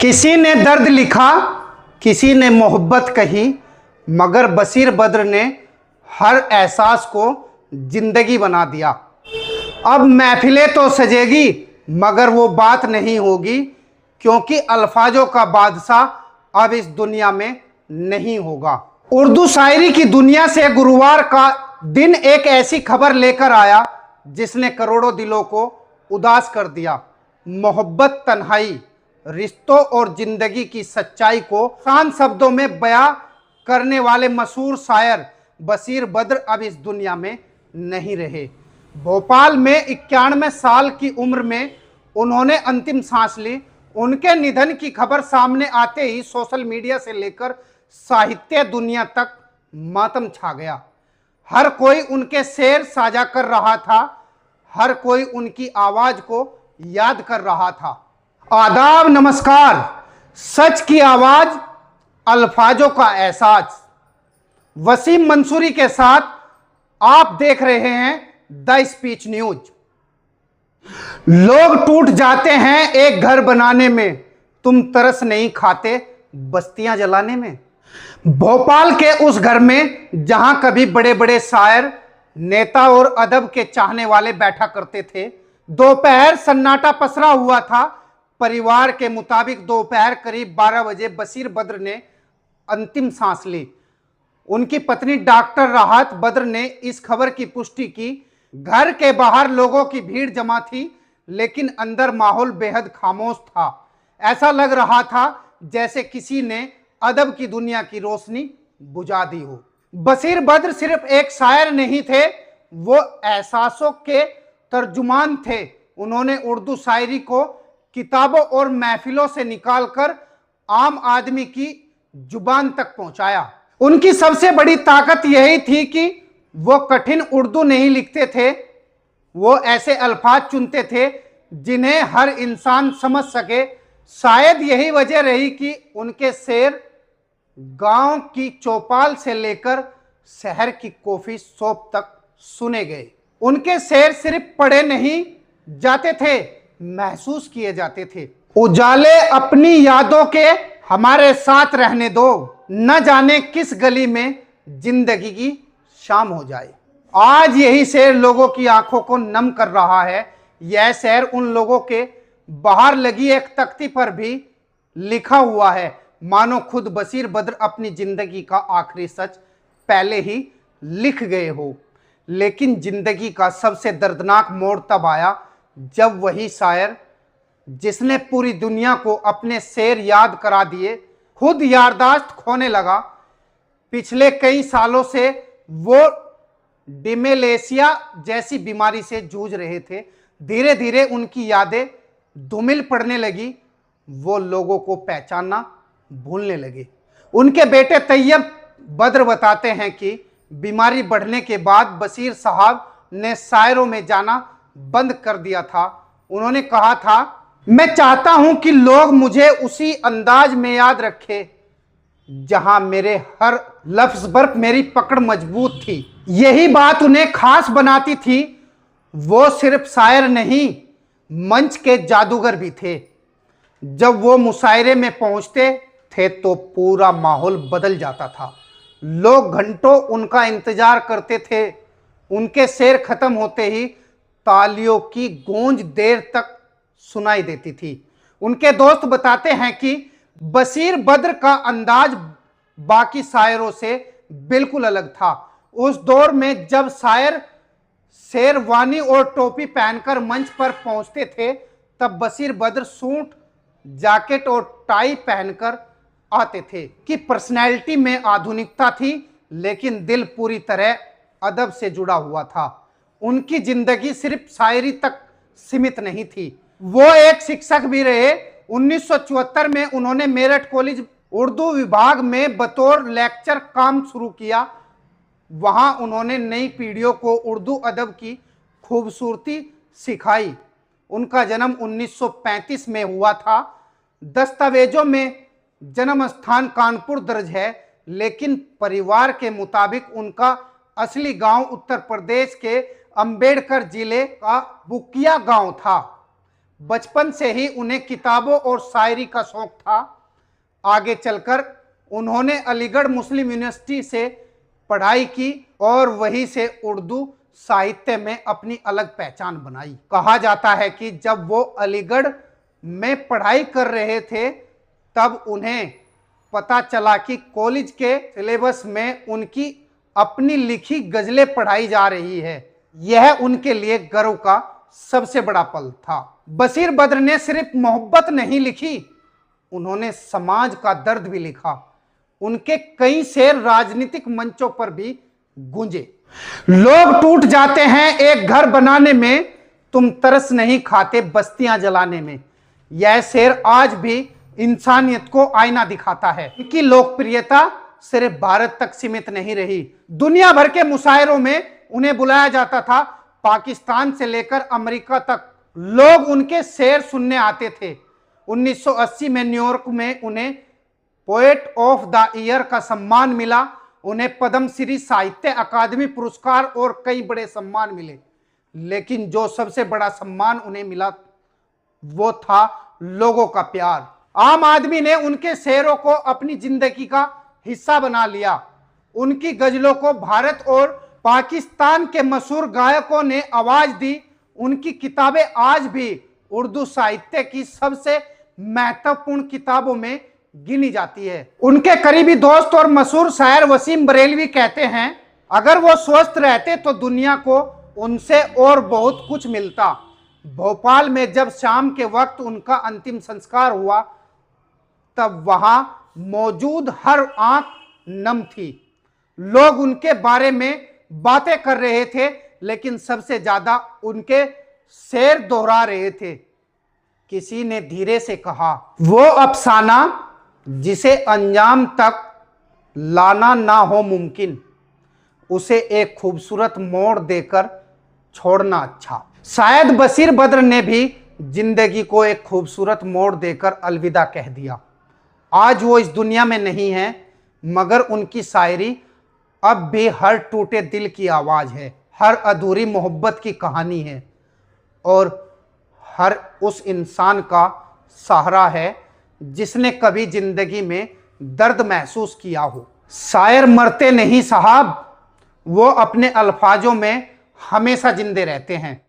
किसी ने दर्द लिखा, किसी ने मोहब्बत कही, मगर बशीर बद्र ने हर एहसास को जिंदगी बना दिया। अब महफिलें तो सजेगी मगर वो बात नहीं होगी, क्योंकि अल्फाजों का बादशाह अब इस दुनिया में नहीं होगा। उर्दू शायरी की दुनिया से गुरुवार का दिन एक ऐसी खबर लेकर आया जिसने करोड़ों दिलों को उदास कर दिया। मोहब्बत, तन्हाई, रिश्तों और जिंदगी की सच्चाई को आसान शब्दों में बयां करने वाले मशहूर शायर बशीर बद्र अब इस दुनिया में नहीं रहे। भोपाल में 91 साल की उम्र में उन्होंने अंतिम सांस ली। उनके निधन की खबर सामने आते ही सोशल मीडिया से लेकर साहित्य दुनिया तक मातम छा गया। हर कोई उनके शेर साझा कर रहा था, हर कोई उनकी आवाज को याद कर रहा था। आदाब, नमस्कार। सच की आवाज, अल्फाजों का एहसास। वसीम मंसूरी के साथ आप देख रहे हैं द स्पीच न्यूज। लोग टूट जाते हैं एक घर बनाने में, तुम तरस नहीं खाते बस्तियां जलाने में। भोपाल के उस घर में जहां कभी बड़े बड़े शायर, नेता और अदब के चाहने वाले बैठा करते थे। दोपहर सन्नाटा पसरा हुआ था। परिवार के मुताबिक दोपहर करीब 12 बजे बशीर बद्र ने अंतिम सांस ली। उनकी पत्नी डॉक्टर राहत बद्र ने इस खबर की पुष्टि की। घर के बाहर लोगों की भीड़ जमा थी, लेकिन अंदर माहौल बेहद खामोश था। ऐसा लग रहा था जैसे किसी ने अदब की दुनिया की रोशनी बुझा दी हो। बशीर बद्र सिर्फ एक शायर नहीं थे, वो एहसासों के तर्जुमान थे। उन्होंने उर्दू शायरी को किताबों और महफिलों से निकालकर आम आदमी की जुबान तक पहुंचाया। उनकी सबसे बड़ी ताकत यही थी कि वो कठिन उर्दू नहीं लिखते थे, वो ऐसे अल्फाज चुनते थे जिन्हें हर इंसान समझ सके। शायद यही वजह रही कि उनके शेर गांव की चौपाल से लेकर शहर की कॉफी शॉप तक सुने गए। उनके शेर सिर्फ पढ़े नहीं जाते थे, महसूस किए जाते थे। उजाले अपनी यादों के हमारे साथ रहने दो, न जाने किस गली में जिंदगी की शाम हो जाए। आज यही शेर लोगों की आंखों को नम कर रहा है। यह शेर उन लोगों के बाहर लगी एक तख्ती पर भी लिखा हुआ है, मानो खुद बशीर बद्र अपनी जिंदगी का आखिरी सच पहले ही लिख गए हो। लेकिन जिंदगी का सबसे दर्दनाक मोड़ तब आया जब वही शायर जिसने पूरी दुनिया को अपने शेर याद करा दिए, खुद याददाश्त खोने लगा। पिछले कई सालों से वो डिमेलेशिया जैसी बीमारी से जूझ रहे थे। धीरे धीरे उनकी यादें धूमिल पड़ने लगी, वो लोगों को पहचानना भूलने लगे। उनके बेटे तैयब बद्र बताते हैं कि बीमारी बढ़ने के बाद बशीर साहब ने शायरों में जाना बंद कर दिया था। उन्होंने कहा था, मैं चाहता हूं कि लोग मुझे उसी अंदाज में याद रखें जहां मेरे हर लफ्ज पर मेरी पकड़ मजबूत थी। यही बात उन्हें खास बनाती थी। वो सिर्फ शायर नहीं, मंच के जादूगर भी थे। जब वो मुशायरे में पहुंचते थे तो पूरा माहौल बदल जाता था। लोग घंटों उनका इंतजार करते थे। उनके शेर खत्म होते ही तालियों की गूंज देर तक सुनाई देती थी। उनके दोस्त बताते हैं कि बशीर बद्र का अंदाज बाकी शायरों से बिल्कुल अलग था। उस दौर में जब शायर शेरवानी और टोपी पहनकर मंच पर पहुंचते थे, तब बशीर बद्र सूट, जैकेट और टाई पहनकर आते थे। कि पर्सनैलिटी में आधुनिकता थी, लेकिन दिल पूरी तरह अदब से जुड़ा हुआ था। उनकी जिंदगी सिर्फ शायरी तक सीमित नहीं थी, वो एक शिक्षक भी रहे। 1974 में उन्होंने मेरठ कॉलेज उर्दू विभाग में बतौर लेक्चर काम शुरू किया। वहां उन्होंने नई पीढ़ियों को उर्दू अदब की खूबसूरती सिखाई। उनका जन्म 1935 में हुआ था। दस्तावेजों में जन्म स्थान कानपुर दर्ज है, लेकिन परिवार के मुताबिक उनका असली गांव उत्तर प्रदेश के अंबेडकर जिले का बुकिया गांव था। बचपन से ही उन्हें किताबों और शायरी का शौक था। आगे चलकर उन्होंने अलीगढ़ मुस्लिम यूनिवर्सिटी से पढ़ाई की और वहीं से उर्दू साहित्य में अपनी अलग पहचान बनाई। कहा जाता है कि जब वो अलीगढ़ में पढ़ाई कर रहे थे तब उन्हें पता चला कि कॉलेज के सिलेबस में उनकी अपनी लिखी गजलें पढ़ाई जा रही है। यह उनके लिए गर्व का सबसे बड़ा पल था। बशीर बद्र ने सिर्फ मोहब्बत नहीं लिखी, उन्होंने समाज का दर्द भी लिखा। उनके कई शेर राजनीतिक मंचों पर भी गूंजे। लोग टूट जाते हैं एक घर बनाने में, तुम तरस नहीं खाते बस्तियां जलाने में। यह शेर आज भी इंसानियत को आईना दिखाता है। इनकी लोकप्रियता सिर्फ भारत तक सीमित नहीं रही, दुनिया भर के मुशायरों में उन्हें बुलाया जाता था। पाकिस्तान से लेकर अमेरिका तक लोग उनके शेर सुनने आते थे। 1980 में न्यूयॉर्क में उन्हें पोएट ऑफ द ईयर का सम्मान मिला। उन्हें पद्मश्री साहित्य अकादमी पुरस्कार और कई बड़े सम्मान मिले, लेकिन जो सबसे बड़ा सम्मान उन्हें मिला वो था लोगों का प्यार। आम आदमी ने उनके शेरों को अपनी जिंदगी का हिस्सा बना लिया। उनकी गजलों को भारत और पाकिस्तान के मशहूर गायकों ने आवाज दी। उनकी किताबें आज भी उर्दू साहित्य की सबसे महत्वपूर्ण किताबों में गिनी जाती है। उनके करीबी दोस्त और मशहूर शायर वसीम बरेलवी कहते हैं, अगर वो स्वस्थ रहते तो दुनिया को उनसे और बहुत कुछ मिलता। भोपाल में जब शाम के वक्त उनका अंतिम संस्कार हुआ तब वहां मौजूद हर आंख नम थी। लोग उनके बारे में बातें कर रहे थे, लेकिन सबसे ज्यादा उनके शेर दोहरा रहे थे। किसी ने धीरे से कहा, वो अफसाना जिसे अंजाम तक लाना ना हो मुमकिन, उसे एक खूबसूरत मोड़ देकर छोड़ना अच्छा। शायद बशीर बद्र ने भी जिंदगी को एक खूबसूरत मोड़ देकर अलविदा कह दिया। आज वो इस दुनिया में नहीं है, मगर उनकी शायरी अब भी हर टूटे दिल की आवाज है, हर अधूरी मोहब्बत की कहानी है और हर उस इंसान का सहारा है जिसने कभी जिंदगी में दर्द महसूस किया हो। शायर मरते नहीं साहब, वो अपने अल्फाजों में हमेशा जिंदे रहते हैं।